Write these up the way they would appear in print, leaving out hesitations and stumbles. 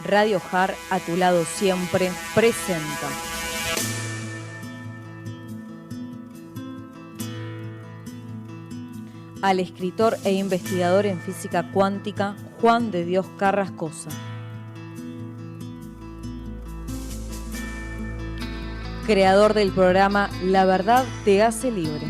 Radio Jar, a tu lado siempre, presenta. Al escritor e investigador en física cuántica, Juan de Dios Carrascosa. Creador del programa La Verdad te hace libre.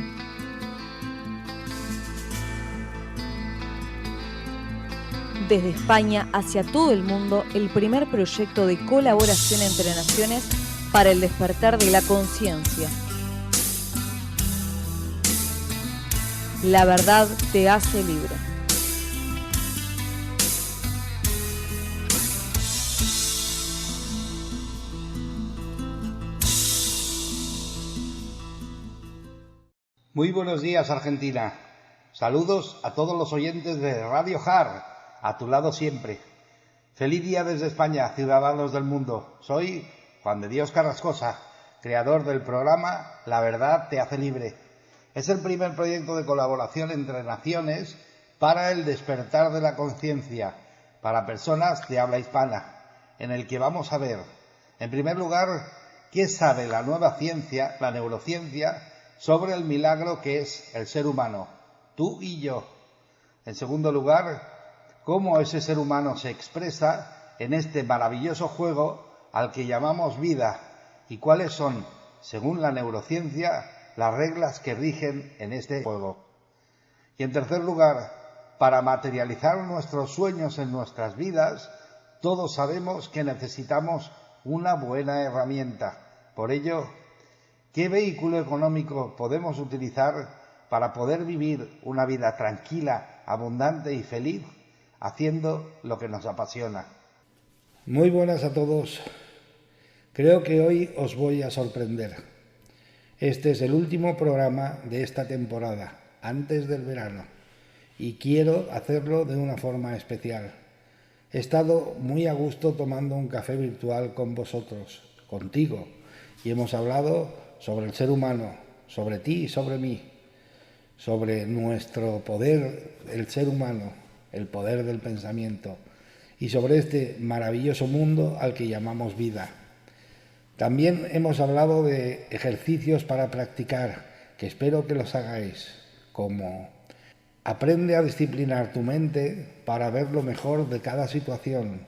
Desde España hacia todo el mundo, el primer proyecto de colaboración entre naciones para el despertar de la conciencia. La verdad te hace libre. Muy buenos días, Argentina. Saludos a todos los oyentes de Radio Jar, a tu lado siempre. Feliz día desde España, ciudadanos del mundo. Soy Juan de Dios Carrascosa, creador del programa La Verdad te hace libre. Es el primer proyecto de colaboración entre naciones para el despertar de la conciencia, para personas de habla hispana, en el que vamos a ver, en primer lugar, qué sabe la nueva ciencia, la neurociencia, sobre el milagro que es el ser humano, tú y yo. En segundo lugar, cómo ese ser humano se expresa en este maravilloso juego al que llamamos vida y cuáles son, según la neurociencia, las reglas que rigen en este juego. Y en tercer lugar, para materializar nuestros sueños en nuestras vidas, todos sabemos que necesitamos una buena herramienta. Por ello, ¿qué vehículo económico podemos utilizar para poder vivir una vida tranquila, abundante y feliz, haciendo lo que nos apasiona? Muy buenas a todos. Creo que hoy os voy a sorprender. Este es el último programa de esta temporada, antes del verano, y quiero hacerlo de una forma especial. He estado muy a gusto tomando un café virtual con vosotros, contigo, y hemos hablado sobre el ser humano, sobre ti y sobre mí, sobre nuestro poder, el ser humano, el poder del pensamiento, y sobre este maravilloso mundo al que llamamos vida. También hemos hablado de ejercicios para practicar, que espero que los hagáis, como aprende a disciplinar tu mente para ver lo mejor de cada situación,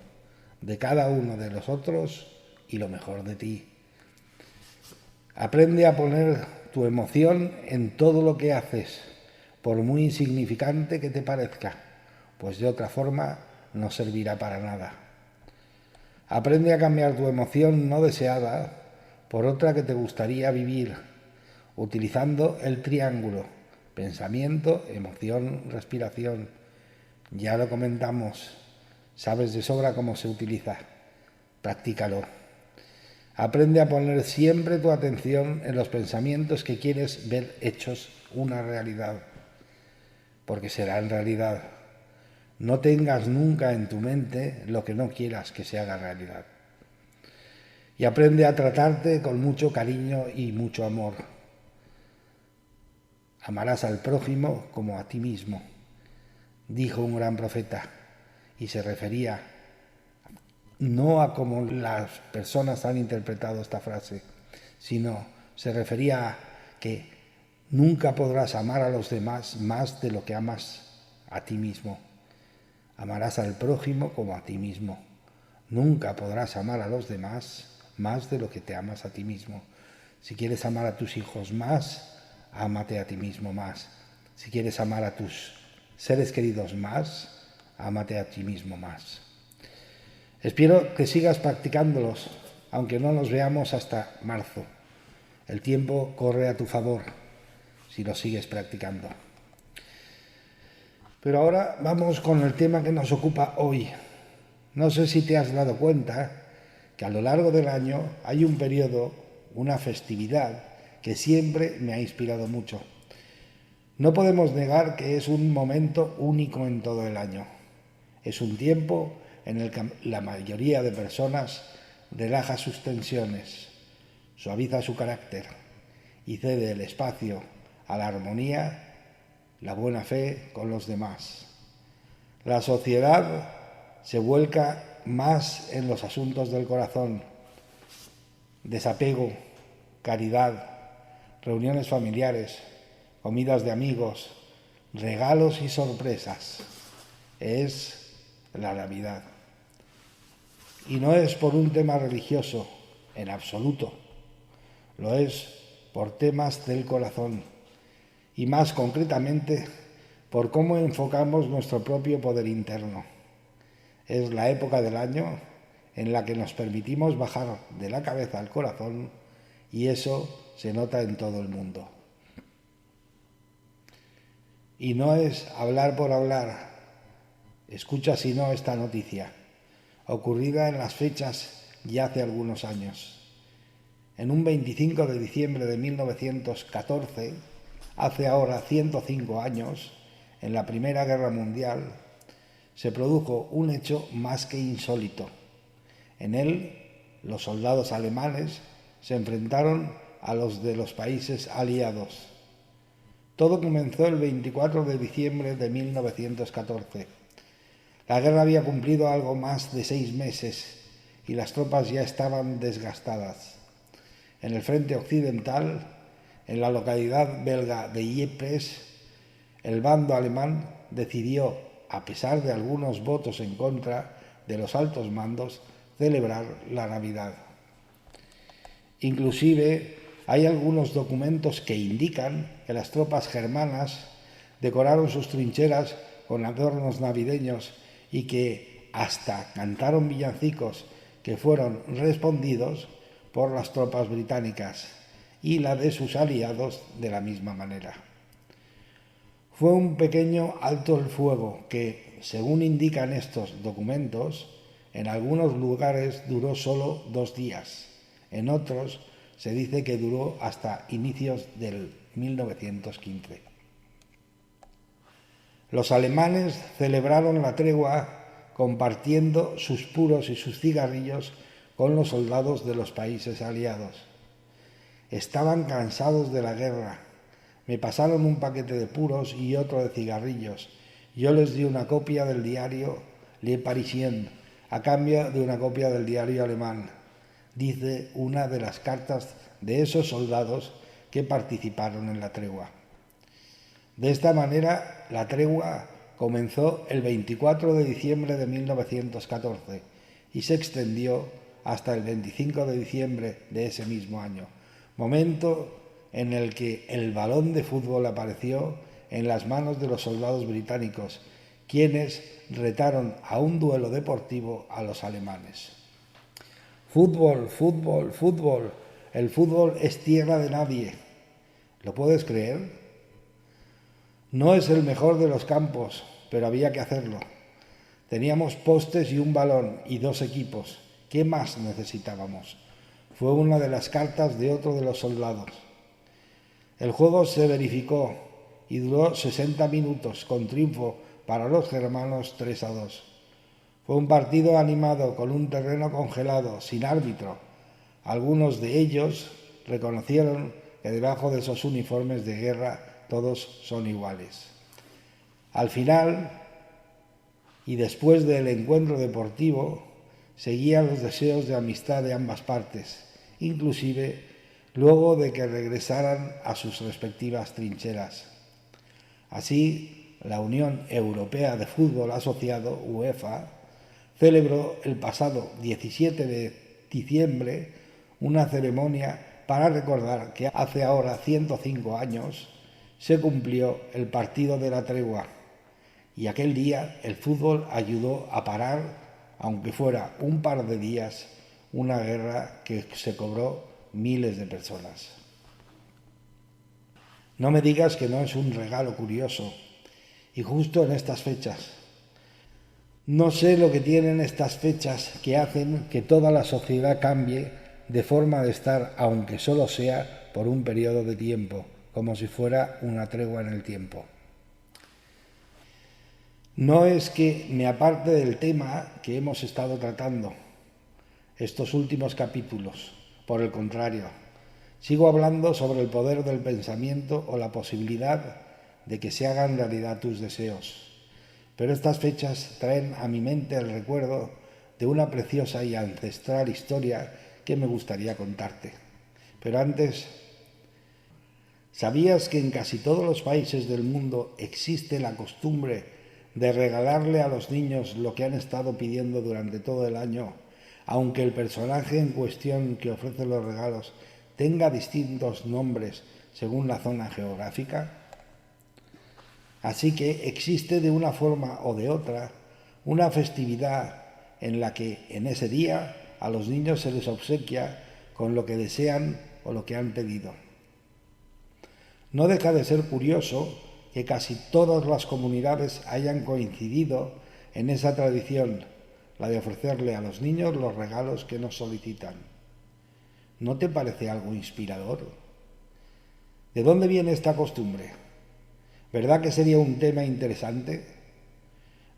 de cada uno de los otros y lo mejor de ti. Aprende a poner tu emoción en todo lo que haces, por muy insignificante que te parezca, pues de otra forma no servirá para nada. Aprende a cambiar tu emoción no deseada por otra que te gustaría vivir, utilizando el triángulo: pensamiento, emoción, respiración. Ya lo comentamos, sabes de sobra cómo se utiliza. Practícalo. Aprende a poner siempre tu atención en los pensamientos que quieres ver hechos una realidad, porque serán realidad. No tengas nunca en tu mente lo que no quieras que se haga realidad. Y aprende a tratarte con mucho cariño y mucho amor. Amarás al prójimo como a ti mismo, dijo un gran profeta, y se refería no a cómo las personas han interpretado esta frase, sino se refería a que nunca podrás amar a los demás más de lo que amas a ti mismo. Amarás al prójimo como a ti mismo. Nunca podrás amar a los demás más de lo que te amas a ti mismo. Si quieres amar a tus hijos más, ámate a ti mismo más. Si quieres amar a tus seres queridos más, ámate a ti mismo más. Espero que sigas practicándolos, aunque no nos veamos hasta marzo. El tiempo corre a tu favor si lo sigues practicando. Pero ahora vamos con el tema que nos ocupa hoy. No sé si te has dado cuenta que a lo largo del año hay un periodo, una festividad, que siempre me ha inspirado mucho. No podemos negar que es un momento único en todo el año. Es un tiempo en el que la mayoría de personas relaja sus tensiones, suaviza su carácter y cede el espacio a la armonía, la buena fe con los demás. La sociedad se vuelca más en los asuntos del corazón: desapego, caridad, reuniones familiares, comidas de amigos, regalos y sorpresas. Es la Navidad. Y no es por un tema religioso, en absoluto. Lo es por temas del corazón y más concretamente por cómo enfocamos nuestro propio poder interno. Es la época del año en la que nos permitimos bajar de la cabeza al corazón y eso se nota en todo el mundo. Y no es hablar por hablar. Escucha si no esta noticia, ocurrida en las fechas ya hace algunos años. En un 25 de diciembre de 1914, hace ahora 105 años, en la Primera Guerra Mundial, se produjo un hecho más que insólito. En él, los soldados alemanes se enfrentaron a los de los países aliados. Todo comenzó el 24 de diciembre de 1914. La guerra había cumplido algo más de 6 meses y las tropas ya estaban desgastadas. En el frente occidental, en la localidad belga de Ypres, el bando alemán decidió, a pesar de algunos votos en contra de los altos mandos, celebrar la Navidad. Inclusive hay algunos documentos que indican que las tropas germanas decoraron sus trincheras con adornos navideños y que hasta cantaron villancicos que fueron respondidos por las tropas británicas y la de sus aliados de la misma manera. Fue un pequeño alto el fuego que, según indican estos documentos, en algunos lugares duró solo 2 días, en otros se dice que duró hasta inicios del 1915. Los alemanes celebraron la tregua compartiendo sus puros y sus cigarrillos con los soldados de los países aliados. Estaban cansados de la guerra. Me pasaron un paquete de puros y otro de cigarrillos. Yo les di una copia del diario Le Parisien a cambio de una copia del diario alemán, dice una de las cartas de esos soldados que participaron en la tregua. De esta manera, la tregua comenzó el 24 de diciembre de 1914 y se extendió hasta el 25 de diciembre de ese mismo año, momento en el que el balón de fútbol apareció en las manos de los soldados británicos, quienes retaron a un duelo deportivo a los alemanes. Fútbol, fútbol, fútbol. El fútbol es tierra de nadie. ¿Lo puedes creer? No es el mejor de los campos, pero había que hacerlo. Teníamos postes y un balón y 2 equipos. ¿Qué más necesitábamos? Fue una de las cartas de otro de los soldados. El juego se verificó y duró 60 minutos con triunfo para los germanos 3-2. Fue un partido animado con un terreno congelado, sin árbitro. Algunos de ellos reconocieron que debajo de esos uniformes de guerra todos son iguales. Al final, y después del encuentro deportivo, seguían los deseos de amistad de ambas partes, inclusive luego de que regresaran a sus respectivas trincheras. Así, la Unión Europea de Fútbol Asociado, UEFA, celebró el pasado 17 de diciembre una ceremonia para recordar que hace ahora 105 años se cumplió el partido de la tregua y aquel día el fútbol ayudó a parar, aunque fuera un par de días, una guerra que se cobró miles de personas. No me digas que no es un regalo curioso, y justo en estas fechas. No sé lo que tienen estas fechas que hacen que toda la sociedad cambie de forma de estar, aunque solo sea por un periodo de tiempo, como si fuera una tregua en el tiempo. No es que me aparte del tema que hemos estado tratando estos últimos capítulos, por el contrario, sigo hablando sobre el poder del pensamiento o la posibilidad de que se hagan realidad tus deseos. Pero estas fechas traen a mi mente el recuerdo de una preciosa y ancestral historia que me gustaría contarte. Pero antes, ¿sabías que en casi todos los países del mundo existe la costumbre de regalarle a los niños lo que han estado pidiendo durante todo el año, aunque el personaje en cuestión que ofrece los regalos tenga distintos nombres según la zona geográfica? Así que existe de una forma o de otra una festividad en la que en ese día a los niños se les obsequia con lo que desean o lo que han pedido. No deja de ser curioso que casi todas las comunidades hayan coincidido en esa tradición, la de ofrecerle a los niños los regalos que nos solicitan. ¿No te parece algo inspirador? ¿De dónde viene esta costumbre? ¿Verdad que sería un tema interesante?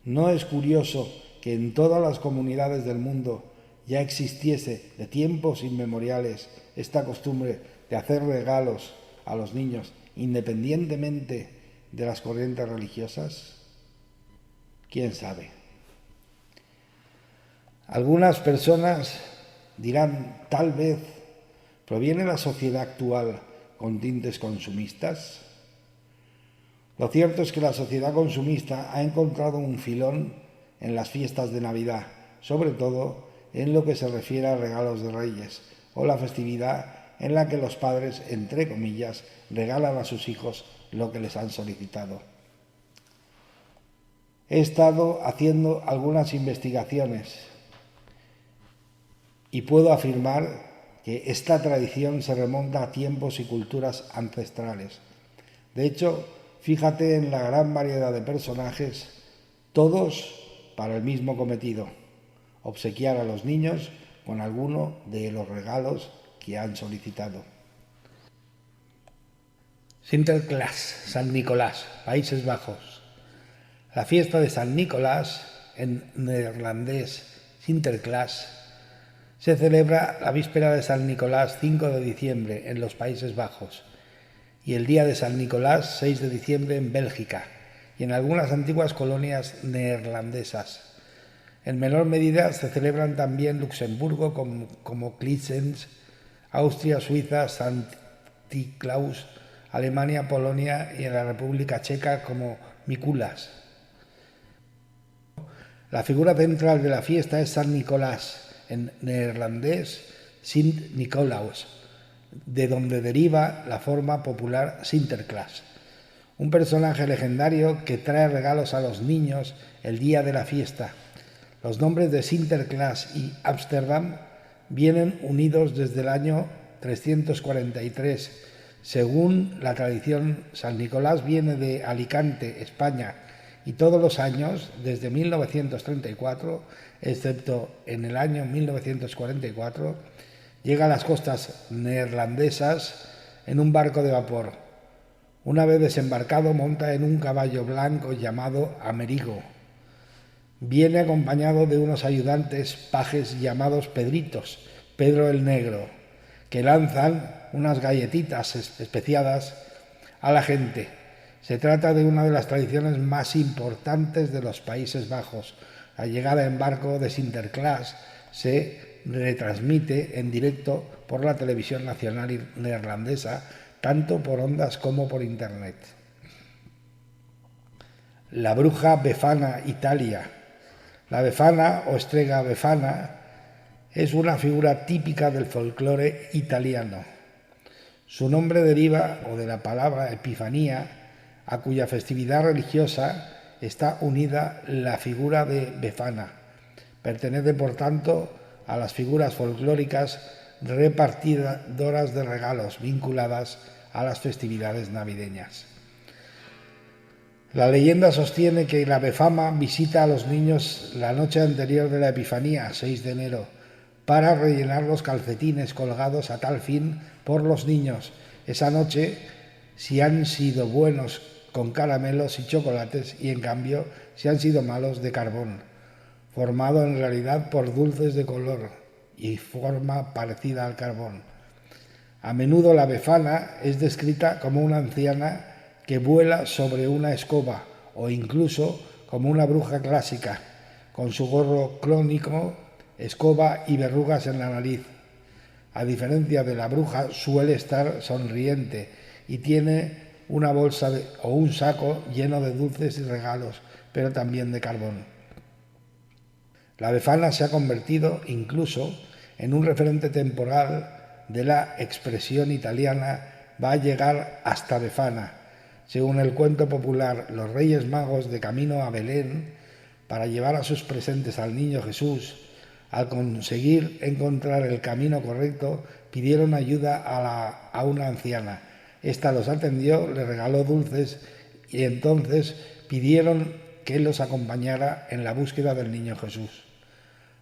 ¿No es curioso que en todas las comunidades del mundo ya existiese de tiempos inmemoriales esta costumbre de hacer regalos a los niños independientemente de las corrientes religiosas? ¿Quién sabe? Algunas personas dirán, tal vez, ¿proviene la sociedad actual con tintes consumistas? Lo cierto es que la sociedad consumista ha encontrado un filón en las fiestas de Navidad, sobre todo en lo que se refiere a regalos de Reyes o la festividad en la que los padres, entre comillas, regalan a sus hijos lo que les han solicitado. He estado haciendo algunas investigaciones y puedo afirmar que esta tradición se remonta a tiempos y culturas ancestrales. De hecho, fíjate en la gran variedad de personajes, todos para el mismo cometido: obsequiar a los niños con alguno de los regalos que han solicitado. Sinterklaas, San Nicolás, Países Bajos. La fiesta de San Nicolás, en neerlandés Sinterklaas, se celebra la víspera de San Nicolás 5 de diciembre en los Países Bajos y el día de San Nicolás 6 de diciembre en Bélgica y en algunas antiguas colonias neerlandesas. En menor medida se celebran también Luxemburgo como Clísens, Austria, Suiza, Santi Claus, Alemania, Polonia y en la República Checa como Mikuláš. La figura central de la fiesta es San Nicolás, en neerlandés Sint Nicolaas, de donde deriva la forma popular Sinterklaas, un personaje legendario que trae regalos a los niños el día de la fiesta. Los nombres de Sinterklaas y Ámsterdam vienen unidos desde el año 343. Según la tradición, San Nicolás viene de Alicante, España, y todos los años, desde 1934, excepto en el año 1944, llega a las costas neerlandesas en un barco de vapor. Una vez desembarcado, monta en un caballo blanco llamado Amerigo. Viene acompañado de unos ayudantes pajes llamados Pedritos, Pedro el Negro, que lanzan unas galletitas especiadas a la gente. Se trata de una de las tradiciones más importantes de los Países Bajos. La llegada en barco de Sinterklaas se retransmite en directo por la televisión nacional neerlandesa, tanto por ondas como por internet. La bruja Befana, Italia. La Befana o Strega Befana es una figura típica del folclore italiano. Su nombre deriva de la palabra Epifanía, a cuya festividad religiosa está unida la figura de Befana. Pertenece, por tanto, a las figuras folclóricas repartidoras de regalos vinculadas a las festividades navideñas. La leyenda sostiene que la Befana visita a los niños la noche anterior de la Epifanía, 6 de enero, para rellenar los calcetines colgados a tal fin por los niños. Esa noche, si han sido buenos con caramelos y chocolates, y en cambio, si han sido malos, de carbón, formado en realidad por dulces de color y forma parecida al carbón. A menudo la Befana es descrita como una anciana que vuela sobre una escoba o incluso como una bruja clásica, con su gorro cónico escoba y verrugas en la nariz. A diferencia de la bruja, suele estar sonriente y tiene una bolsa o un saco lleno de dulces y regalos, pero también de carbón. La Befana se ha convertido incluso en un referente temporal de la expresión italiana va a llegar hasta Befana. Según el cuento popular, los Reyes Magos de camino a Belén para llevar a sus presentes al niño Jesús, al conseguir encontrar el camino correcto, pidieron ayuda a una anciana. Esta los atendió, le regaló dulces y entonces pidieron que los acompañara en la búsqueda del niño Jesús.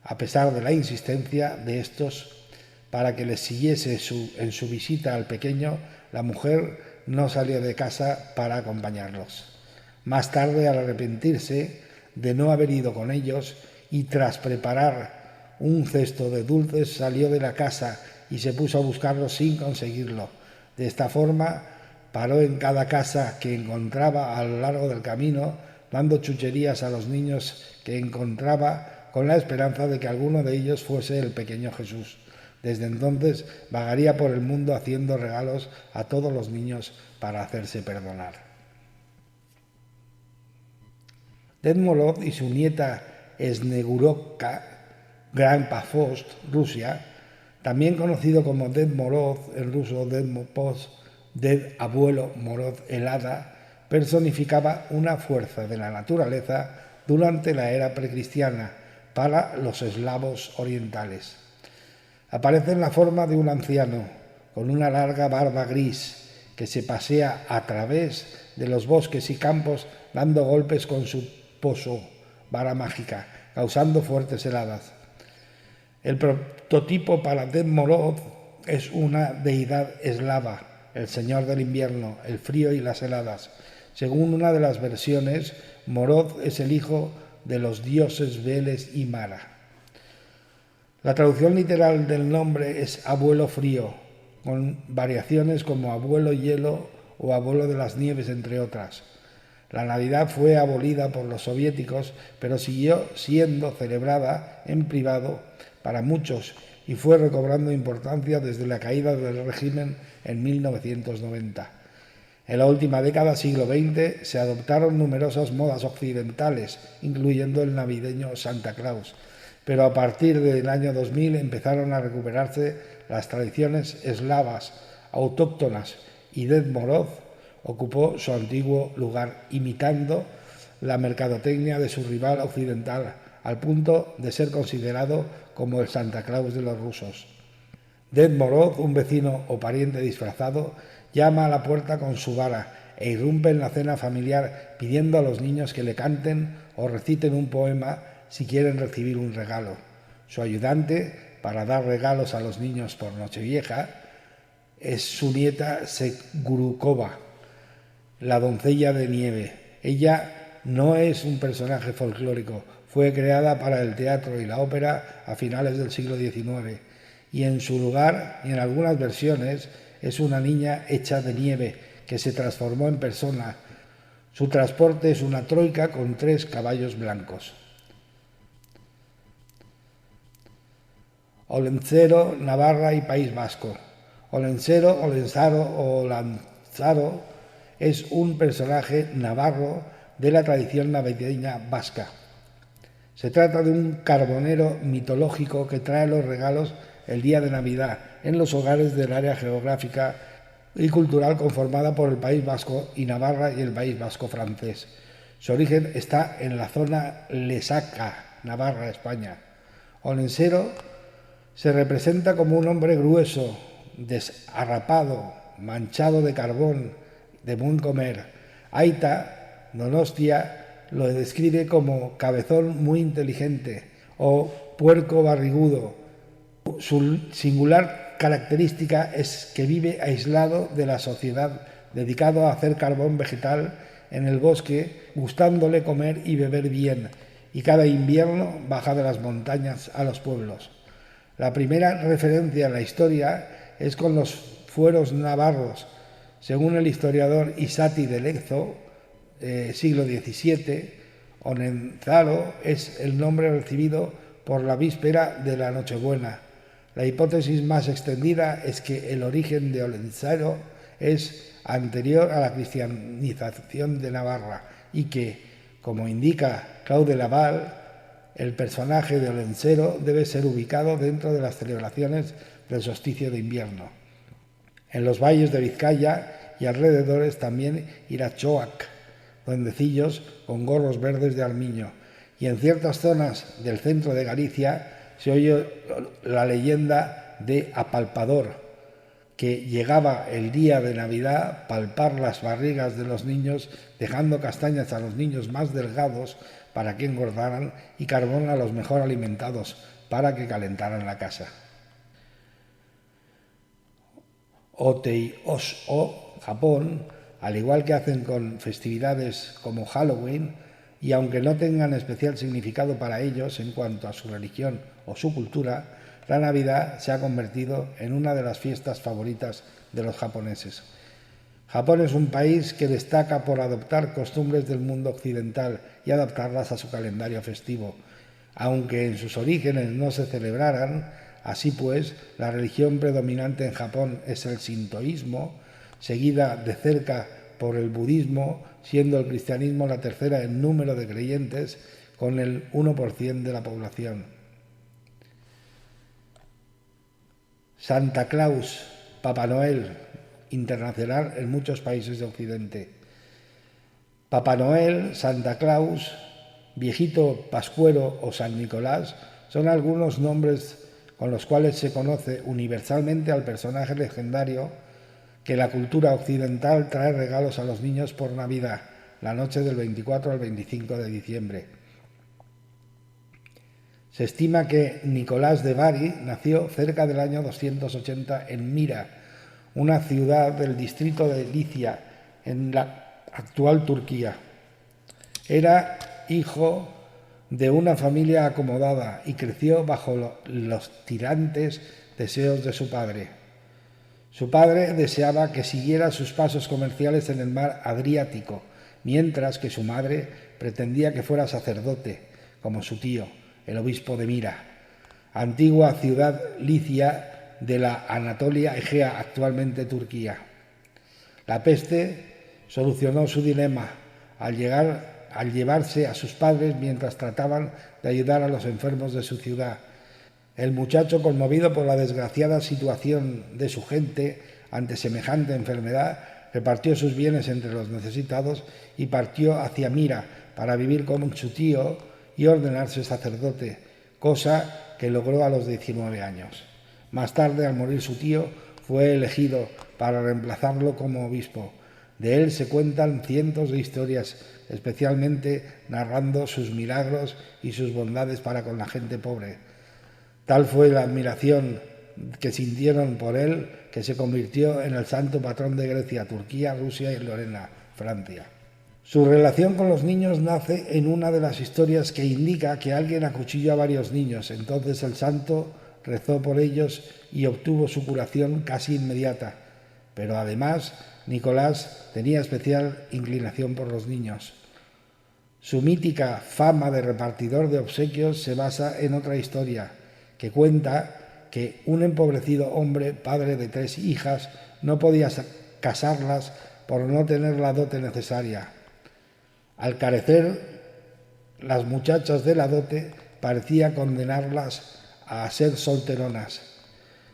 A pesar de la insistencia de estos para que les siguiese en su visita al pequeño, la mujer no salió de casa para acompañarlos. Más tarde, al arrepentirse de no haber ido con ellos y tras preparar un cesto de dulces, salió de la casa y se puso a buscarlos sin conseguirlo. De esta forma, paró en cada casa que encontraba a lo largo del camino, dando chucherías a los niños que encontraba con la esperanza de que alguno de ellos fuese el pequeño Jesús. Desde entonces vagaría por el mundo haciendo regalos a todos los niños para hacerse perdonar. Ded Moroz y su nieta Snegurovka, Gran Pafos, Rusia, también conocido como Ded Moroz, en ruso Ded Moroz, Ded Abuelo Moroz, el hada, personificaba una fuerza de la naturaleza durante la era precristiana para los eslavos orientales. Aparece en la forma de un anciano con una larga barba gris que se pasea a través de los bosques y campos dando golpes con su poso, vara mágica, causando fuertes heladas. El prototipo para Ded Moroz es una deidad eslava, el señor del invierno, el frío y las heladas. Según una de las versiones, Moroz es el hijo de los dioses Veles y Mara. La traducción literal del nombre es abuelo frío, con variaciones como abuelo hielo o abuelo de las nieves, entre otras. La Navidad fue abolida por los soviéticos, pero siguió siendo celebrada en privado para muchos y fue recobrando importancia desde la caída del régimen en 1990. En la última década, siglo XX, se adoptaron numerosas modas occidentales, incluyendo el navideño Santa Claus, pero a partir del año 2000 empezaron a recuperarse las tradiciones eslavas autóctonas y Ded Moroz ocupó su antiguo lugar, imitando la mercadotecnia de su rival occidental, al punto de ser considerado como el Santa Claus de los rusos. Ded Moroz, un vecino o pariente disfrazado, llama a la puerta con su vara e irrumpe en la cena familiar pidiendo a los niños que le canten o reciten un poema si quieren recibir un regalo. Su ayudante para dar regalos a los niños por Nochevieja es su nieta Segurukova, la doncella de nieve. Ella no es un personaje folclórico, fue creada para el teatro y la ópera a finales del siglo XIX y en su lugar, y en algunas versiones, es una niña hecha de nieve que se transformó en persona. Su transporte es una troika con 3 caballos blancos. Olentzero, Navarra y País Vasco. Olentzero, Olenzaro o Olanzaro es un personaje navarro de la tradición navideña vasca. Se trata de un carbonero mitológico que trae los regalos el día de Navidad en los hogares del área geográfica y cultural conformada por el País Vasco y Navarra y el País Vasco francés. Su origen está en la zona Lesaca, Navarra, España. Olentzero se representa como un hombre grueso, desarrapado, manchado de carbón, de buen comer. Aita, Donostia, lo describe como cabezón muy inteligente o puerco barrigudo. Su singular característica es que vive aislado de la sociedad, dedicado a hacer carbón vegetal en el bosque, gustándole comer y beber bien, y cada invierno baja de las montañas a los pueblos. La primera referencia en la historia es con los fueros navarros. Según el historiador Isati de Lezo, siglo XVII, Olenzaro es el nombre recibido por la víspera de la Nochebuena. La hipótesis más extendida es que el origen de Olentzero es anterior a la cristianización de Navarra y que, como indica Claude Laval, el personaje de Olentzero debe ser ubicado dentro de las celebraciones del solsticio de invierno. En los valles de Vizcaya y alrededores también Irachoac, duendecillos con gorros verdes de armiño, y en ciertas zonas del centro de Galicia se oye la leyenda de Apalpador, que llegaba el día de Navidad a palpar las barrigas de los niños, dejando castañas a los niños más delgados para que engordaran y carbón a los mejor alimentados para que calentaran la casa. Otei-Osh-o, Japón, al igual que hacen con festividades como Halloween, y aunque no tengan especial significado para ellos en cuanto a su religión o su cultura, la Navidad se ha convertido en una de las fiestas favoritas de los japoneses. Japón es un país que destaca por adoptar costumbres del mundo occidental y adaptarlas a su calendario festivo. Aunque en sus orígenes no se celebraran, así pues, la religión predominante en Japón es el sintoísmo, seguida de cerca por el budismo, siendo el cristianismo la tercera en número de creyentes, con el 1% de la población. Santa Claus, Papá Noel, internacional en muchos países de Occidente. Papá Noel, Santa Claus, Viejito Pascuero o San Nicolás son algunos nombres con los cuales se conoce universalmente al personaje legendario que la cultura occidental trae regalos a los niños por Navidad, la noche del 24 al 25 de diciembre. Se estima que Nicolás de Bari nació cerca del año 280 en Mira, una ciudad del distrito de Licia, en la actual Turquía. Era hijo de una familia acomodada y creció bajo los tirantes deseos de su padre. Su padre deseaba que siguiera sus pasos comerciales en el mar Adriático, mientras que su madre pretendía que fuera sacerdote, como su tío, el obispo de Mira, antigua ciudad licia de la Anatolia Egea, actualmente Turquía. La peste solucionó su dilema al llevarse a sus padres mientras trataban de ayudar a los enfermos de su ciudad. El muchacho, conmovido por la desgraciada situación de su gente ante semejante enfermedad, repartió sus bienes entre los necesitados y partió hacia Mira para vivir con su tío y ordenarse sacerdote, cosa que logró a los 19 años. Más tarde, al morir su tío, fue elegido para reemplazarlo como obispo. De él se cuentan cientos de historias, especialmente narrando sus milagros y sus bondades para con la gente pobre. Tal fue la admiración que sintieron por él que se convirtió en el santo patrón de Grecia, Turquía, Rusia y Lorena, Francia. Su relación con los niños nace en una de las historias que indica que alguien acuchilló a varios niños. Entonces el santo rezó por ellos y obtuvo su curación casi inmediata. Pero además, Nicolás tenía especial inclinación por los niños. Su mítica fama de repartidor de obsequios se basa en otra historia, que cuenta que un empobrecido hombre, padre de 3 hijas, no podía casarlas por no tener la dote necesaria. Al carecer, las muchachas de la dote parecía condenarlas a ser solteronas.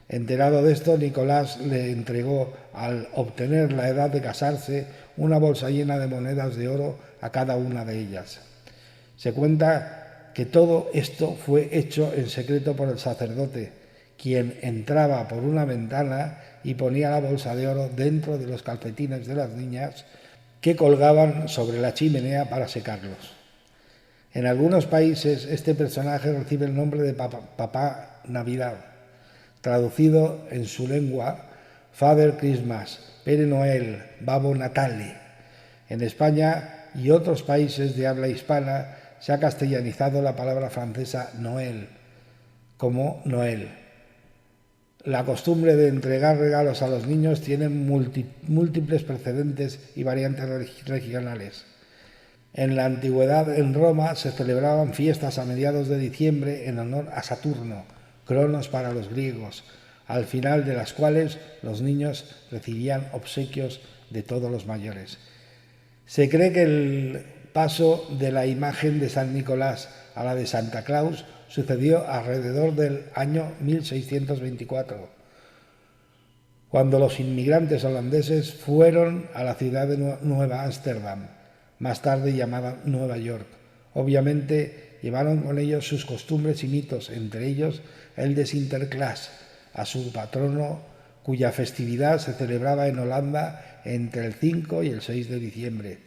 Enterado de esto, Nicolás le entregó, al obtener la edad de casarse, una bolsa llena de monedas de oro a cada una de ellas. Se cuenta que todo esto fue hecho en secreto por el sacerdote, quien entraba por una ventana y ponía la bolsa de oro dentro de los calcetines de las niñas que colgaban sobre la chimenea para secarlos. En algunos países este personaje recibe el nombre de Papá Navidad, traducido en su lengua Father Christmas, Pere Noel, Babo Natale. En España y otros países de habla hispana se ha castellanizado la palabra francesa Noël como Noel. La costumbre de entregar regalos a los niños tiene múltiples precedentes y variantes regionales. En la antigüedad en Roma se celebraban fiestas a mediados de diciembre en honor a Saturno, Cronos para los griegos, al final de las cuales los niños recibían obsequios de todos los mayores. Se cree que el paso de la imagen de San Nicolás a la de Santa Claus sucedió alrededor del año 1624, cuando los inmigrantes holandeses fueron a la ciudad de Nueva Ámsterdam, más tarde llamada Nueva York. Obviamente llevaron con ellos sus costumbres y mitos, entre ellos el de Sinterklaas, a su patrono, cuya festividad se celebraba en Holanda entre el 5 y el 6 de diciembre.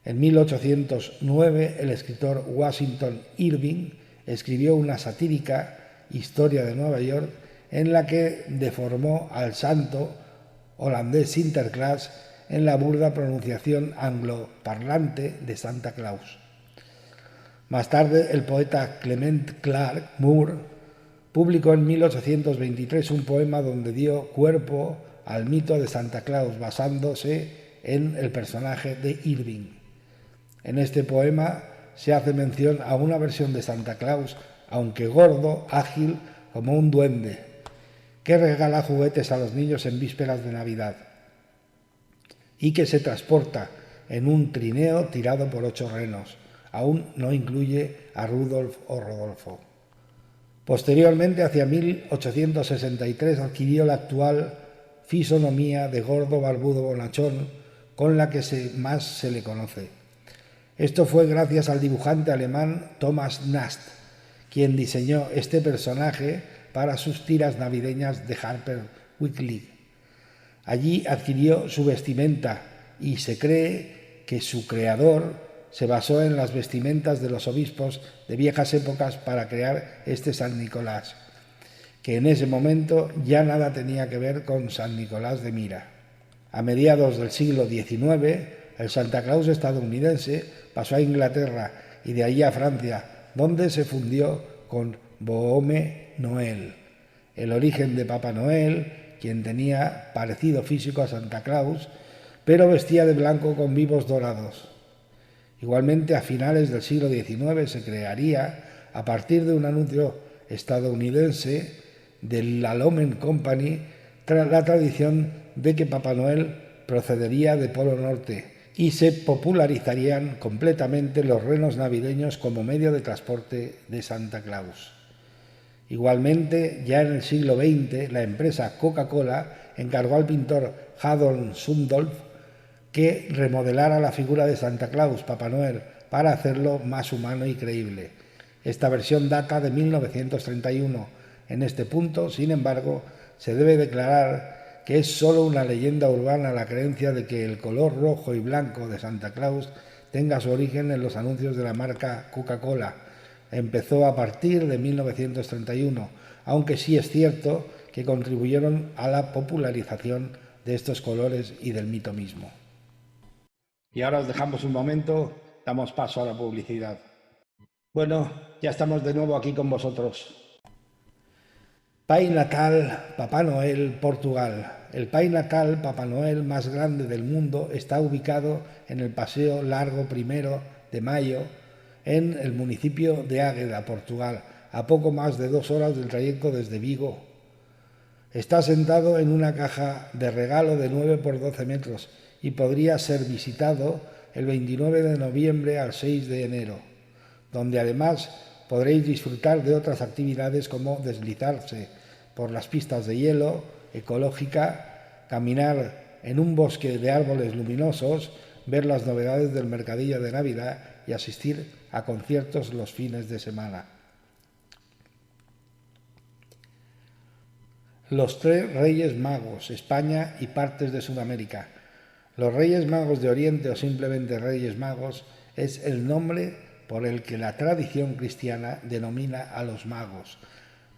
En 1809 el escritor Washington Irving escribió una satírica Historia de Nueva York en la que deformó al santo holandés Sinterklaas en la burda pronunciación angloparlante de Santa Claus. Más tarde, el poeta Clement Clarke Moore publicó en 1823 un poema donde dio cuerpo al mito de Santa Claus, basándose en el personaje de Irving. En este poema se hace mención a una versión de Santa Claus, aunque gordo, ágil, como un duende, que regala juguetes a los niños en vísperas de Navidad y que se transporta en un trineo tirado por 8 renos. Aún no incluye a Rudolf o Rodolfo. Posteriormente, hacia 1863, adquirió la actual fisonomía de gordo barbudo bonachón con la que más se le conoce. Esto fue gracias al dibujante alemán Thomas Nast, quien diseñó este personaje para sus tiras navideñas de Harper Weekly. Allí adquirió su vestimenta y se cree que su creador se basó en las vestimentas de los obispos de viejas épocas para crear este San Nicolás, que en ese momento ya nada tenía que ver con San Nicolás de Mira. A mediados del siglo XIX, el Santa Claus estadounidense pasó a Inglaterra y de allí a Francia, donde se fundió con Bohome Noel. El origen de Papá Noel, quien tenía parecido físico a Santa Claus, pero vestía de blanco con vivos dorados. Igualmente, a finales del siglo XIX se crearía, a partir de un anuncio estadounidense de la Lomen Company, la tradición de que Papá Noel procedería de Polo Norte y se popularizarían completamente los renos navideños como medio de transporte de Santa Claus. Igualmente, ya en el siglo XX, la empresa Coca-Cola encargó al pintor Harold Sundolf que remodelara la figura de Santa Claus, Papá Noel, para hacerlo más humano y creíble. Esta versión data de 1931. En este punto, sin embargo, se debe declarar que es solo una leyenda urbana la creencia de que el color rojo y blanco de Santa Claus tenga su origen en los anuncios de la marca Coca-Cola. Empezó a partir de 1931, aunque sí es cierto que contribuyeron a la popularización de estos colores y del mito mismo. Y ahora os dejamos un momento, damos paso a la publicidad. Bueno, ya estamos de nuevo aquí con vosotros. Pai Natal, Papá Noel, Portugal. El Pai Natal, Papá Noel más grande del mundo, está ubicado en el Paseo Largo I de Mayo, en el municipio de Águeda, Portugal, a poco más de 2 horas del trayecto desde Vigo. Está sentado en una caja de regalo de 9 por 12 metros y podría ser visitado el 29 de noviembre al 6 de enero, donde además podréis disfrutar de otras actividades como deslizarse por las pistas de hielo ecológica, caminar en un bosque de árboles luminosos, ver las novedades del mercadillo de Navidad y asistir a conciertos los fines de semana. Los 3 Reyes Magos, España y partes de Sudamérica. Los Reyes Magos de Oriente, o simplemente Reyes Magos, es el nombre por el que la tradición cristiana denomina a los magos,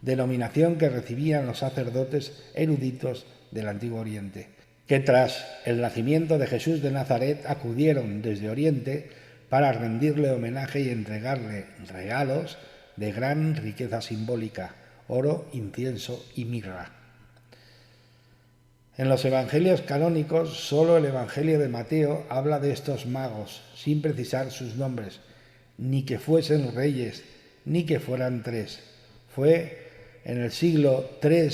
denominación que recibían los sacerdotes eruditos del Antiguo Oriente, que tras el nacimiento de Jesús de Nazaret acudieron desde Oriente para rendirle homenaje y entregarle regalos de gran riqueza simbólica, oro, incienso y mirra. En los evangelios canónicos, solo el Evangelio de Mateo habla de estos magos, sin precisar sus nombres, ni que fuesen reyes, ni que fueran tres. Fue en el siglo III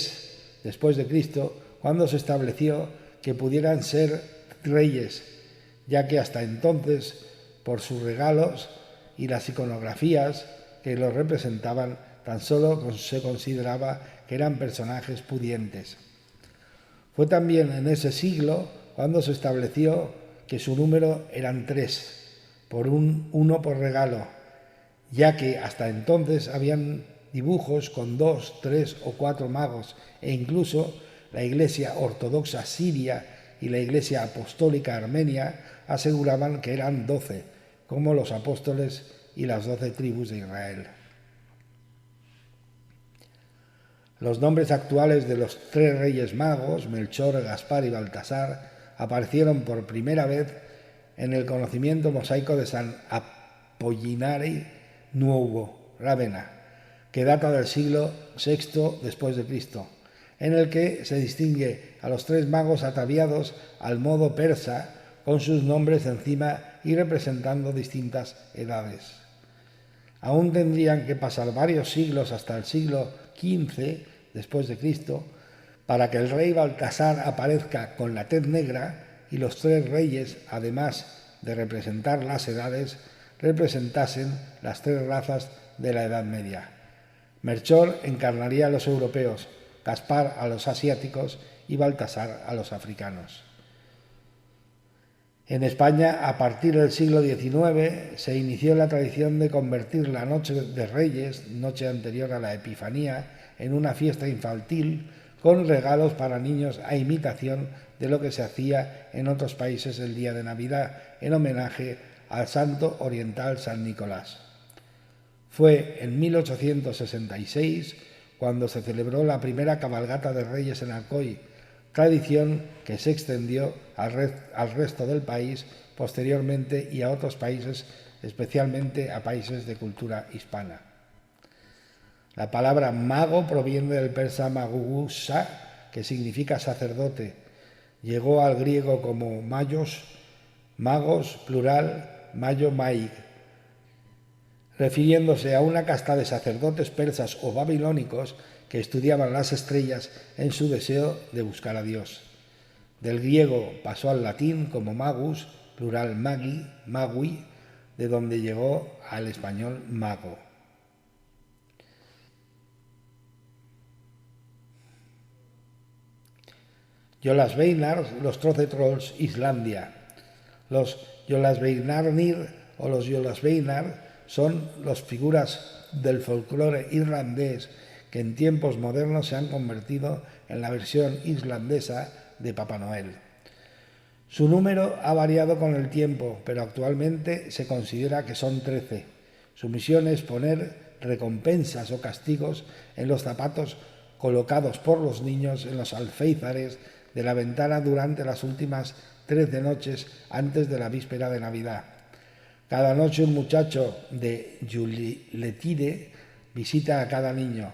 después de Cristo cuando se estableció que pudieran ser reyes, ya que hasta entonces, por sus regalos y las iconografías que los representaban, tan solo se consideraba que eran personajes pudientes. Fue también en ese siglo cuando se estableció que su número eran 3, uno por regalo, ya que hasta entonces habían dibujos con 2, 3 o 4 magos, e incluso la Iglesia Ortodoxa Siria y la Iglesia Apostólica Armenia aseguraban que eran 12, como los apóstoles y las 12 tribus de Israel. Los nombres actuales de los 3 reyes magos, Melchor, Gaspar y Baltasar, aparecieron por primera vez en el conocimiento mosaico de San Apollinare Nuovo, Rávena, que data del siglo VI después de Cristo, en el que se distingue a los 3 magos ataviados al modo persa, con sus nombres encima y representando distintas edades. Aún tendrían que pasar varios siglos hasta el siglo XV después de Cristo para que el rey Baltasar aparezca con la tez negra y los 3 reyes, además de representar las edades, representasen las 3 razas de la Edad Media. Melchor encarnaría a los europeos, Gaspar a los asiáticos y Baltasar a los africanos. En España, a partir del siglo XIX, se inició la tradición de convertir la Noche de Reyes, noche anterior a la Epifanía, en una fiesta infantil con regalos para niños a imitación de lo que se hacía en otros países el día de Navidad, en homenaje al santo oriental San Nicolás. Fue en 1866 cuando se celebró la primera cabalgata de Reyes en Alcoy, tradición que se extendió al resto del país posteriormente y a otros países, especialmente a países de cultura hispana. La palabra mago proviene del persa magusa, que significa sacerdote. Llegó al griego como magos, plural, mayo maig, refiriéndose a una casta de sacerdotes persas o babilónicos que estudiaban las estrellas en su deseo de buscar a Dios. Del griego pasó al latín como magus, plural magui, de donde llegó al español mago. Jólasveinar, los Trocetrolls, Islandia. Los Jólasveinarnir o los Jólasveinar son las figuras del folclore irlandés que en tiempos modernos se han convertido en la versión islandesa de Papá Noel. Su número ha variado con el tiempo, pero actualmente se considera que son 13. Su misión es poner recompensas o castigos en los zapatos colocados por los niños en los alféizares de la ventana durante las últimas 13 noches antes de la víspera de Navidad. Cada noche un muchacho de Yuletide visita a cada niño,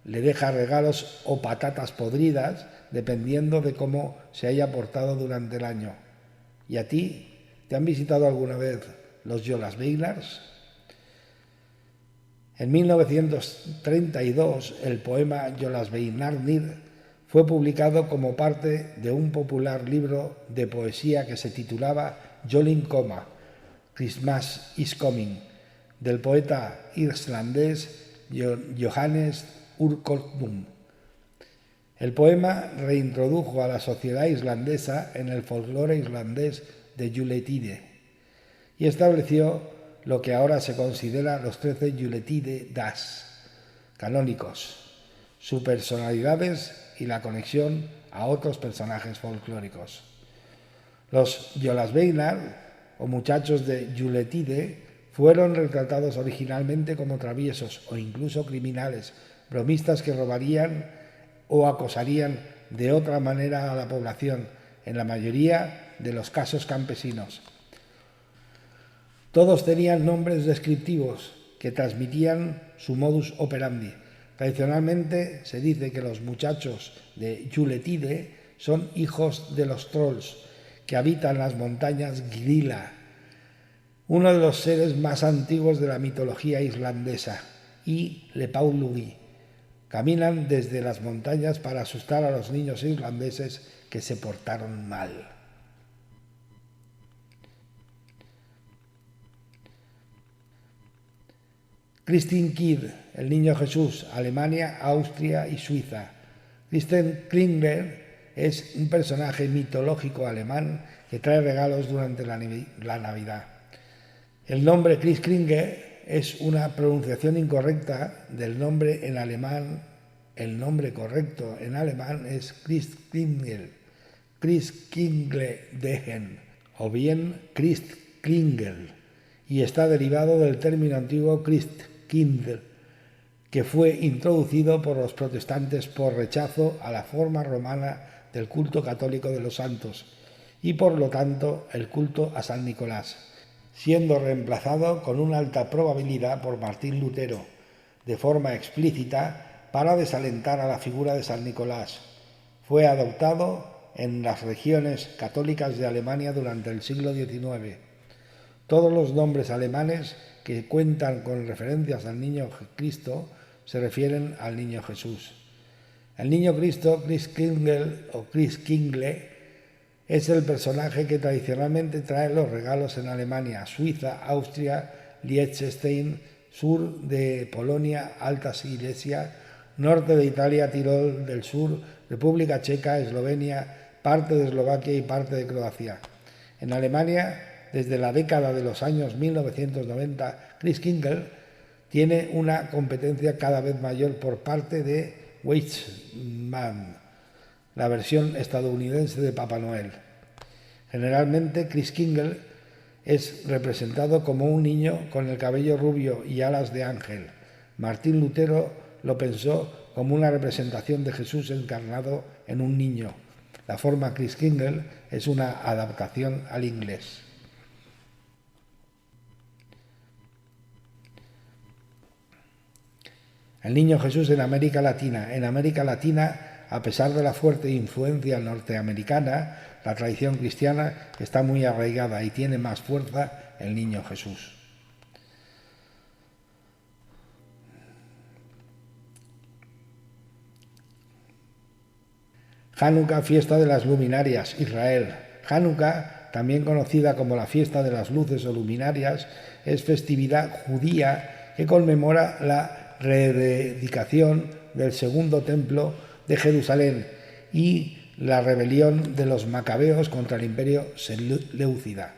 le deja regalos o patatas podridas, dependiendo de cómo se haya portado durante el año. ¿Y a ti? ¿Te han visitado alguna vez los Jólasveinars? En 1932, el poema Jólasveinarnir fue publicado como parte de un popular libro de poesía que se titulaba Jólin Koma, Christmas is Coming, del poeta islandés Johannes Urkollum. El poema reintrodujo a la sociedad islandesa en el folclore islandés de Yuletide y estableció lo que ahora se considera los 13 Yuletide das canónicos, sus personalidades y la conexión a otros personajes folclóricos. Los Jólasveinar, o muchachos de Yuletide, fueron retratados originalmente como traviesos o incluso criminales, bromistas que robarían o acosarían de otra manera a la población, en la mayoría de los casos campesinos. Todos tenían nombres descriptivos que transmitían su modus operandi. Tradicionalmente se dice que los muchachos de Yuletide son hijos de los trolls que habitan las montañas Grilla, uno de los seres más antiguos de la mitología islandesa, y Lepaulugi. Caminan desde las montañas para asustar a los niños islandeses que se portaron mal. Christkind, el Niño Jesús, Alemania, Austria y Suiza. Christkindl es un personaje mitológico alemán que trae regalos durante la Navidad. El nombre Christkindl es una pronunciación incorrecta del nombre en alemán. El nombre correcto en alemán es Christkindl, Christkindlegen o bien Christkindl, y está derivado del término antiguo Christkindl, que fue introducido por los protestantes por rechazo a la forma romana del culto católico de los santos y por lo tanto el culto a San Nicolás, siendo reemplazado con una alta probabilidad por Martín Lutero, de forma explícita para desalentar a la figura de San Nicolás. Fue adoptado en las regiones católicas de Alemania durante el siglo XIX. Todos los nombres alemanes que cuentan con referencias al Niño Cristo se refieren al Niño Jesús. El Niño Cristo, Christkindl o Christkindle, es el personaje que tradicionalmente trae los regalos en Alemania, Suiza, Austria, Liechtenstein, sur de Polonia, Alta Silesia, norte de Italia, Tirol del Sur, República Checa, Eslovenia, parte de Eslovaquia y parte de Croacia. En Alemania, desde la década de los años 1990, Christkindl tiene una competencia cada vez mayor por parte de Weihnachtsmann, la versión estadounidense de Papá Noel. Generalmente, Christkindl es representado como un niño con el cabello rubio y alas de ángel. Martín Lutero lo pensó como una representación de Jesús encarnado en un niño. La forma Christkindl es una adaptación al inglés. El Niño Jesús en América Latina. En América Latina, a pesar de la fuerte influencia norteamericana, la tradición cristiana está muy arraigada y tiene más fuerza el Niño Jesús. Hanukkah, fiesta de las luminarias, Israel. Hanukkah, también conocida como la fiesta de las luces o luminarias, es festividad judía que conmemora la rededicación del segundo templo de Jerusalén y la rebelión de los macabeos contra el imperio seleucida.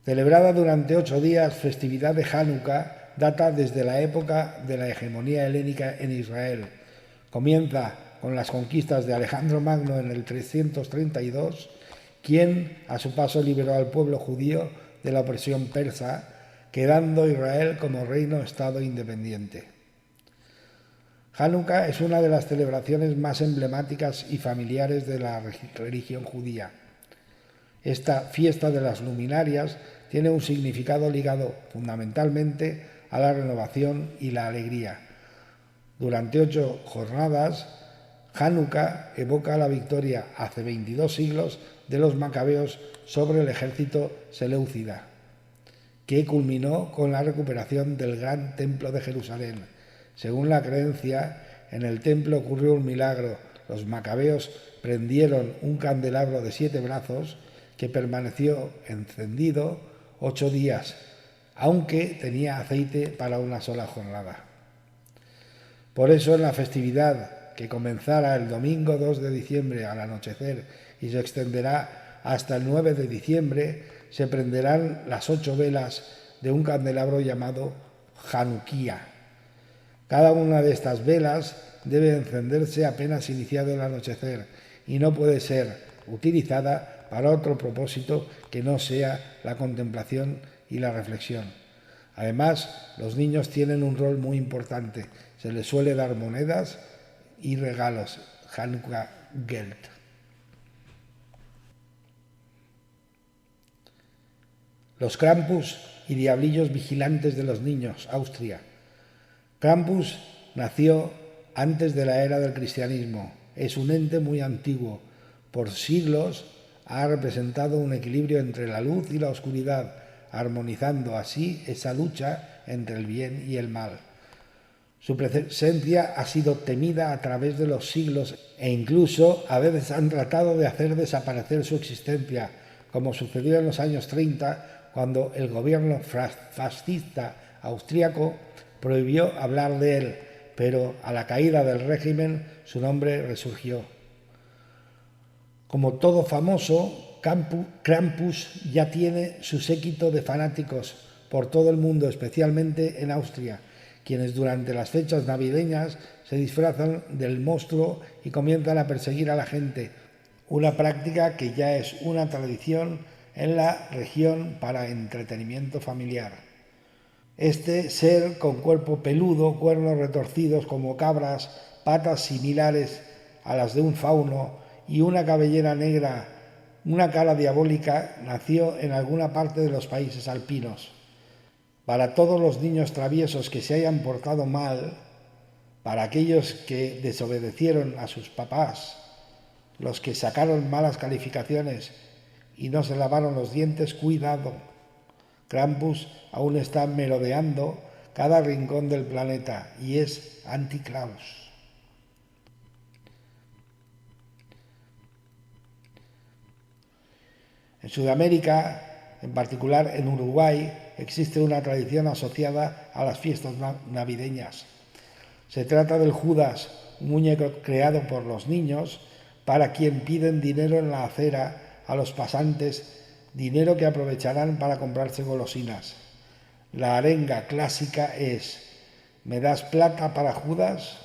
Celebrada durante 8 días, festividad de Hanukkah data desde la época de la hegemonía helénica en Israel. Comienza con las conquistas de Alejandro Magno en el 332, quien a su paso liberó al pueblo judío de la opresión persa, quedando Israel como reino-estado independiente. Hanukkah es una de las celebraciones más emblemáticas y familiares de la religión judía. Esta fiesta de las luminarias tiene un significado ligado fundamentalmente a la renovación y la alegría. Durante 8 jornadas, Hanukkah evoca la victoria hace 22 siglos de los macabeos sobre el ejército seleucida, que culminó con la recuperación del gran templo de Jerusalén. Según la creencia, en el templo ocurrió un milagro. Los macabeos prendieron un candelabro de 7 brazos que permaneció encendido 8 días, aunque tenía aceite para una sola jornada. Por eso en la festividad, que comenzará el domingo 2 de diciembre al anochecer y se extenderá hasta el 9 de diciembre, se prenderán las 8 velas de un candelabro llamado Hanukkah. Cada una de estas velas debe encenderse apenas iniciado el anochecer y no puede ser utilizada para otro propósito que no sea la contemplación y la reflexión. Además, los niños tienen un rol muy importante. Se les suele dar monedas y regalos, Hanukkah Geld. Los Krampus y diablillos vigilantes de los niños, Austria. Krampus nació antes de la era del cristianismo. es un ente muy antiguo. Por siglos ha representado un equilibrio entre la luz y la oscuridad, armonizando así esa lucha entre el bien y el mal. Su presencia ha sido temida a través de los siglos e incluso a veces han tratado de hacer desaparecer su existencia, como sucedió en los años 30, cuando el gobierno fascista austríaco prohibió hablar de él, pero a la caída del régimen su nombre resurgió. Como todo famoso, Krampus ya tiene su séquito de fanáticos por todo el mundo, especialmente en Austria, quienes durante las fechas navideñas se disfrazan del monstruo y comienzan a perseguir a la gente, una práctica que ya es una tradición en la región para entretenimiento familiar. Este ser con cuerpo peludo, cuernos retorcidos como cabras, patas similares a las de un fauno y una cabellera negra, una cara diabólica, nació en alguna parte de los países alpinos. Para todos los niños traviesos que se hayan portado mal, para aquellos que desobedecieron a sus papás, los que sacaron malas calificaciones y no se lavaron los dientes, cuidado. Krampus aún está merodeando cada rincón del planeta y es Anticlaus. En Sudamérica, en particular en Uruguay, existe una tradición asociada a las fiestas navideñas. Se trata del Judas, un muñeco creado por los niños para quien piden dinero en la acera a los pasantes, dinero que aprovecharán para comprarse golosinas. La arenga clásica es: ¿me das plata para Judas?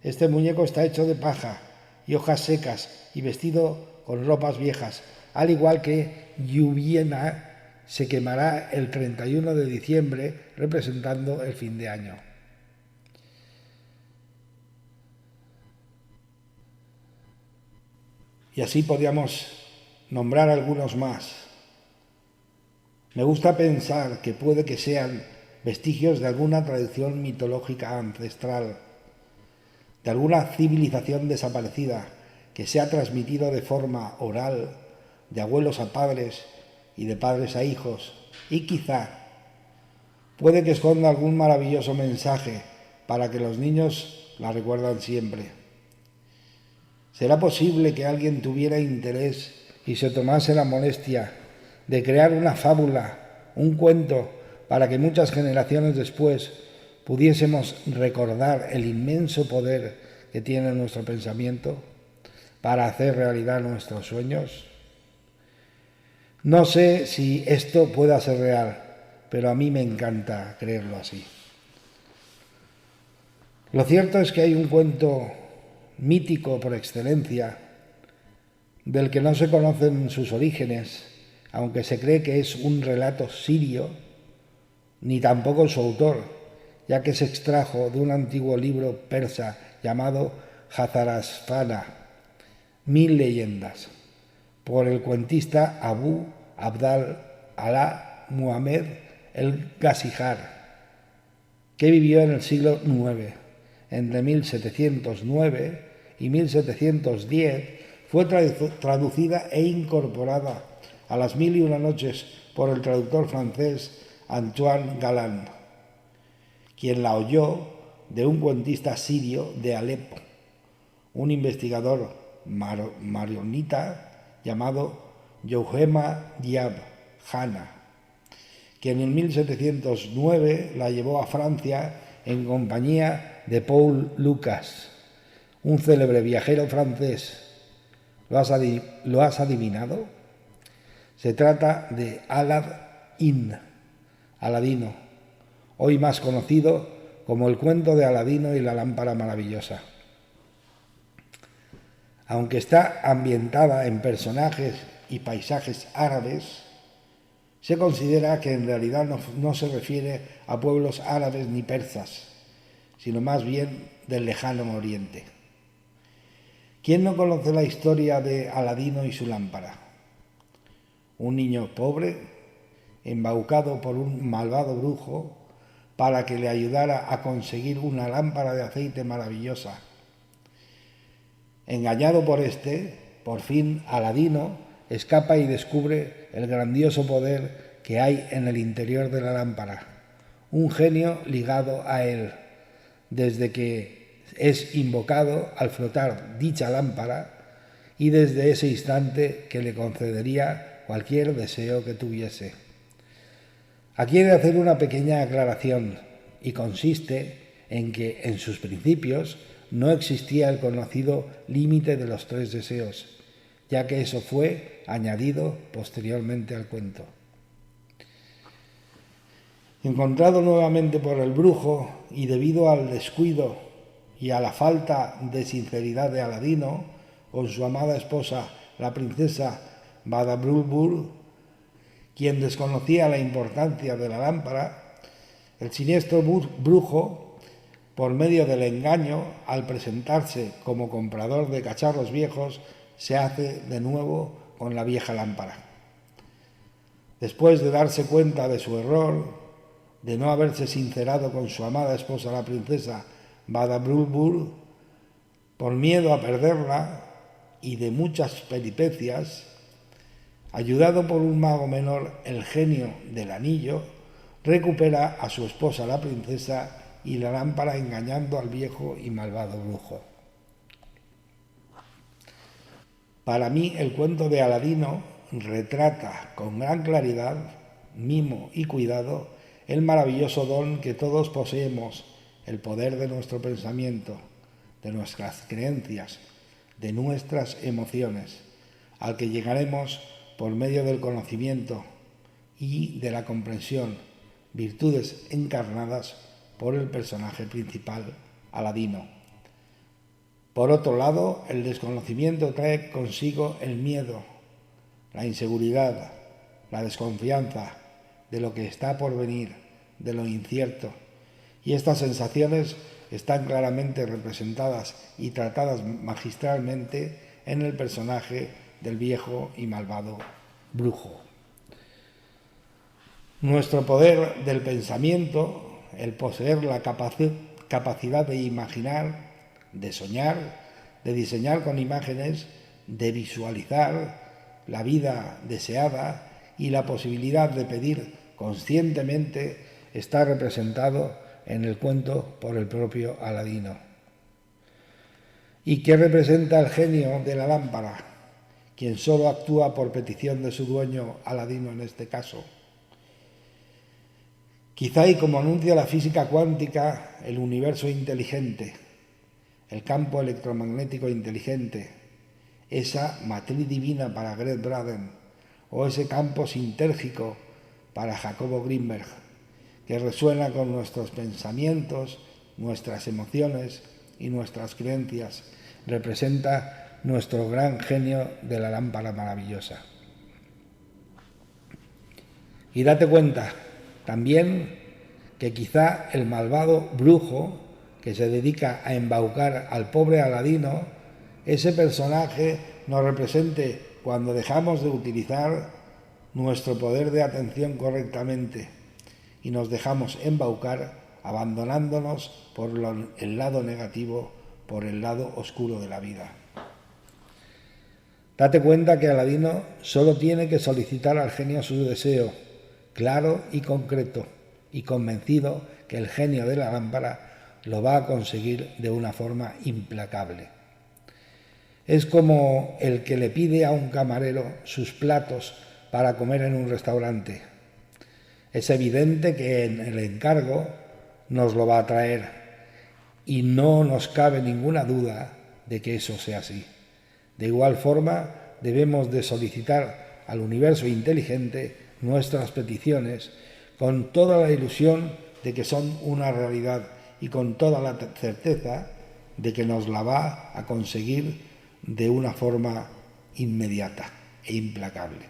Este muñeco está hecho de paja y hojas secas y vestido con ropas viejas, al igual que Lluviena se quemará el 31 de diciembre representando el fin de año. Y así podríamos nombrar algunos más. Me gusta pensar que puede que sean vestigios de alguna tradición mitológica ancestral, de alguna civilización desaparecida que se ha transmitido de forma oral, de abuelos a padres y de padres a hijos, y quizá puede que esconda algún maravilloso mensaje para que los niños la recuerdan siempre. ¿Será posible que alguien tuviera interés y se tomase la molestia de crear una fábula, un cuento, para que muchas generaciones después pudiésemos recordar el inmenso poder que tiene nuestro pensamiento para hacer realidad nuestros sueños? No sé si esto pueda ser real, pero a mí me encanta creerlo así. Lo cierto es que hay un cuento mítico por excelencia, del que no se conocen sus orígenes, aunque se cree que es un relato sirio, ni tampoco su autor, ya que se extrajo de un antiguo libro persa llamado Hazarasfana, 1000 leyendas, por el cuentista Abu Abdal Alá Muhammad el-Gazijar, que vivió en el siglo IX. Entre 1709 y 1710 fue traducida e incorporada a las 1001 noches por el traductor francés Antoine Galland, quien la oyó de un cuentista sirio de Alepo, un investigador maronita llamado Yohema Diab Hana, quien en 1709 la llevó a Francia en compañía de Paul Lucas, un célebre viajero francés. ¿Lo has adivinado? Se trata de Aladino, hoy más conocido como el cuento de Aladino y la lámpara maravillosa. Aunque está ambientada en personajes y paisajes árabes, se considera que en realidad no se refiere a pueblos árabes ni persas, sino más bien del lejano oriente. ¿Quién no conoce la historia de Aladino y su lámpara? Un niño pobre, embaucado por un malvado brujo para que le ayudara a conseguir una lámpara de aceite maravillosa. Engañado por por fin Aladino escapa y descubre el grandioso poder que hay en el interior de la lámpara, un genio ligado a él, desde que es invocado al frotar dicha lámpara y desde ese instante que le concedería cualquier deseo que tuviese. Aquí he de hacer una pequeña aclaración y consiste en que en sus principios no existía el conocido límite de los 3 deseos, ya que eso fue añadido posteriormente al cuento. Encontrado nuevamente por el brujo y debido al descuido y a la falta de sinceridad de Aladino con su amada esposa, la princesa Badabulbul, quien desconocía la importancia de la lámpara, el siniestro brujo, por medio del engaño, al presentarse como comprador de cacharros viejos, se hace de nuevo con la vieja lámpara. Después de darse cuenta de su error, de no haberse sincerado con su amada esposa, la princesa Badabulbul, por miedo a perderla y de muchas peripecias, ayudado por un mago menor, el genio del anillo, recupera a su esposa, la princesa, y la lámpara, engañando al viejo y malvado brujo. Para mí, el cuento de Aladino retrata con gran claridad, mimo y cuidado el maravilloso don que todos poseemos, el poder de nuestro pensamiento, de nuestras creencias, de nuestras emociones, al que llegaremos por medio del conocimiento y de la comprensión, virtudes encarnadas por el personaje principal, Aladino. Por otro lado, el desconocimiento trae consigo el miedo, la inseguridad, la desconfianza de lo que está por venir, de lo incierto, y estas sensaciones están claramente representadas y tratadas magistralmente en el personaje del viejo y malvado brujo. Nuestro poder del pensamiento, el poseer la capacidad de imaginar, de soñar, de diseñar con imágenes, de visualizar la vida deseada y la posibilidad de pedir conscientemente, está representado en el cuento por el propio Aladino. ¿Y qué representa el genio de la lámpara, quien solo actúa por petición de su dueño, Aladino en este caso? Quizá, y como anuncia la física cuántica, el universo inteligente, el campo electromagnético inteligente, esa matriz divina para Gerd Braden, o ese campo sintérgico para Jacobo Grinberg, que resuena con nuestros pensamientos, nuestras emociones y nuestras creencias, representa nuestro gran genio de la lámpara maravillosa. Y date cuenta también que quizá el malvado brujo que se dedica a embaucar al pobre Aladino, ese personaje nos represente cuando dejamos de utilizar nuestro poder de atención correctamente y nos dejamos embaucar abandonándonos por el lado negativo, por el lado oscuro de la vida. Date cuenta que Aladino solo tiene que solicitar al genio su deseo, claro y concreto, y convencido que el genio de la lámpara lo va a conseguir de una forma implacable. Es como el que le pide a un camarero sus platos para comer en un restaurante. Es evidente que en el encargo nos lo va a traer y no nos cabe ninguna duda de que eso sea así. De igual forma, debemos de solicitar al universo inteligente nuestras peticiones con toda la ilusión de que son una realidad y con toda la certeza de que nos la va a conseguir de una forma inmediata e implacable.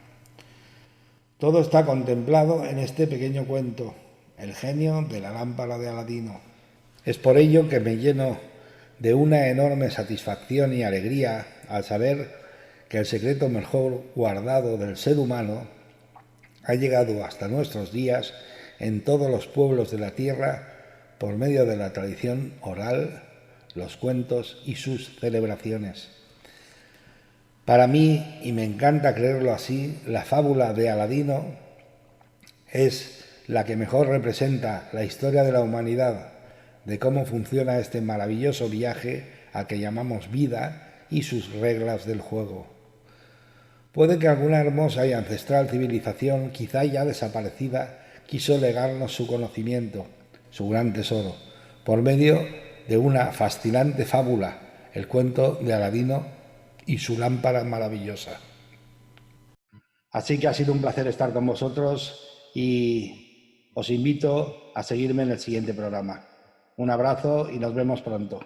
Todo está contemplado en este pequeño cuento, el genio de la lámpara de Aladino. Es por ello que me lleno de una enorme satisfacción y alegría al saber que el secreto mejor guardado del ser humano ha llegado hasta nuestros días en todos los pueblos de la tierra por medio de la tradición oral, los cuentos y sus celebraciones. Para mí, y me encanta creerlo así, la fábula de Aladino es la que mejor representa la historia de la humanidad, de cómo funciona este maravilloso viaje al que llamamos vida y sus reglas del juego. Puede que alguna hermosa y ancestral civilización, quizá ya desaparecida, quiso legarnos su conocimiento, su gran tesoro, por medio de una fascinante fábula, el cuento de Aladino y su lámpara maravillosa. Así que ha sido un placer estar con vosotros y os invito a seguirme en el siguiente programa. Un abrazo y nos vemos pronto.